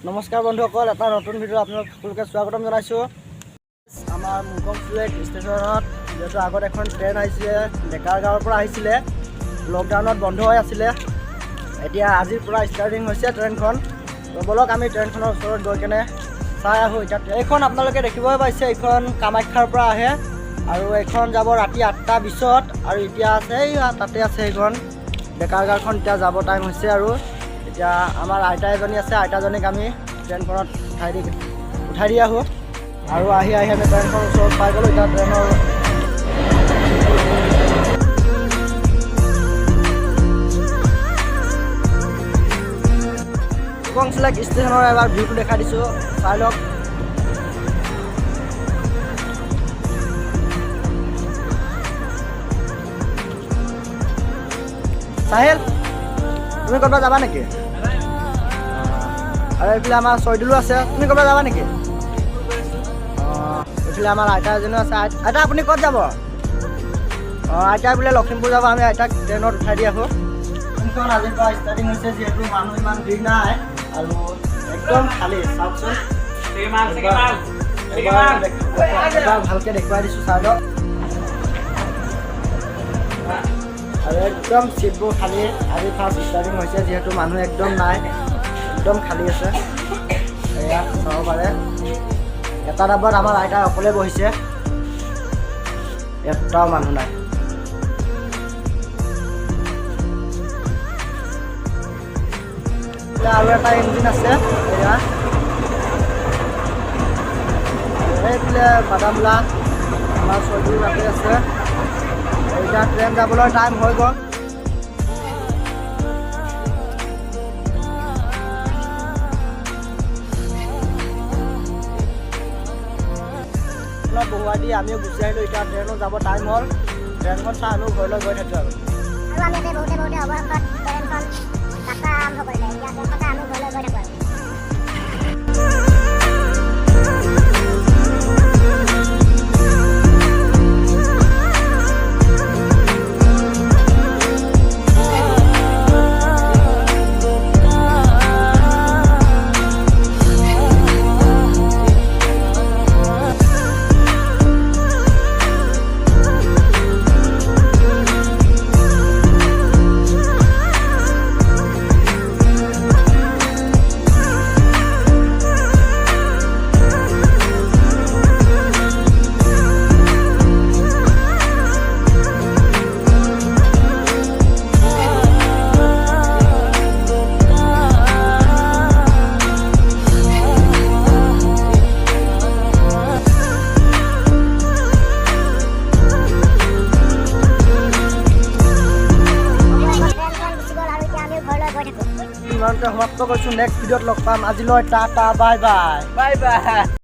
নমস্কাৰ বন্ধুসকল, এটা নতুন ভিডিঅ' আপোনালোক সকলোকে স্বাগতম জনাইছোঁ। আমাৰ মুৰকং চেলেক ষ্টেচনত যিহেতু আগত এখন ট্ৰেইন আহিছিলে, ডেকাৰ গাঁৱৰ পৰা আহিছিলে, লকডাউনত বন্ধ হৈ আছিলে। এতিয়া আজিৰ পৰা ষ্টাৰ্টিং হৈছে ট্ৰেইনখন। ব'লক আমি ট্ৰেইনখনৰ ওচৰত গৈ কেনে চাই আহোঁ। এতিয়া এইখন আপোনালোকে দেখিবই পাইছে, এইখন কামাখ্যাৰ পৰা আহে আৰু এইখন যাব ৰাতি 8টা 20ত। আৰু এতিয়া আছে তাতে আছে এইখন ডেকাৰ গাঁওখন। এতিয়া যাব টাইম হৈছে আৰু এতিয়া আমাৰ আইতা এজনী আছে, আইতাজনীক আমি ট্ৰেইনখনত উঠাই দি আহোঁ। আৰু আহি আমি ট্ৰেইনখন ওচৰত পাই গ'লোঁ। এতিয়া ট্ৰেইনৰ মুৰকং চেলেক ষ্টেচনৰ এবাৰ ভিউটো দেখাই দিছোঁ, চাই লওক। চাহিল, তুমি ক'ৰবাত যাবা নেকি? আৰু এইফালে আমাৰ চৈদুলো আছে, তুমি ক'ৰবাত যাবা নেকি? এইফালে আমাৰ আইতা এজনীও আছে। আইতা আপুনি ক'ত যাব? আইতাই বোলে লখিমপুৰ যাব। আমি আইতাক ট্ৰেইনত উঠাই দি আহোঁ। ট্ৰেইনখন আজিৰ পৰা ষ্টাৰ্টিং হৈছে, যিহেতু মানুহ ইমান ভিৰ নাই আৰু একদম খালী। চাওকচোন, এবাৰ ভালকৈ দেখুৱাই দিছোঁ, চাই লওক। আৰু একদম চিটবোৰ খালী। আজি ফাৰ্ষ্ট ষ্টাৰ্টিং হৈছে, যিহেতু মানুহ একদম নাই, একদম খালী আছে। এয়া চাব পাৰে, এটা ডাব্বাত আমাৰ আইতা অকলে বহিছে, এটাও মানুহ নাই। আৰু এটা ইঞ্জিন আছে, এয়া এইফালে বাদামলা আমাৰ চৈদুৰ তাতে আছে। এতিয়া ট্ৰেইন যাবলৈ টাইম হৈ গ'ল। বহুৱাই দি আমিও গুচি আহিলোঁ। এতিয়া ট্ৰেইনত যাব টাইম হ'ল। ট্ৰেইনখন চাই আমি ঘৰলৈ গৈ থাকোঁ আৰু আমি বহুতে অৱশেষত ট্ৰেইনখন যাত্ৰা আৰম্ভ কৰিলে। এতিয়া ট্ৰেইনখন চাই আমি ঘৰলৈ গৈ থাকোঁ আৰু ইমানতে সমাপ্ত কৰিছোঁ। নেক্সট ভিডিঅ'ত লগ পাম। আজিলৈ টাটা, বাই বাই।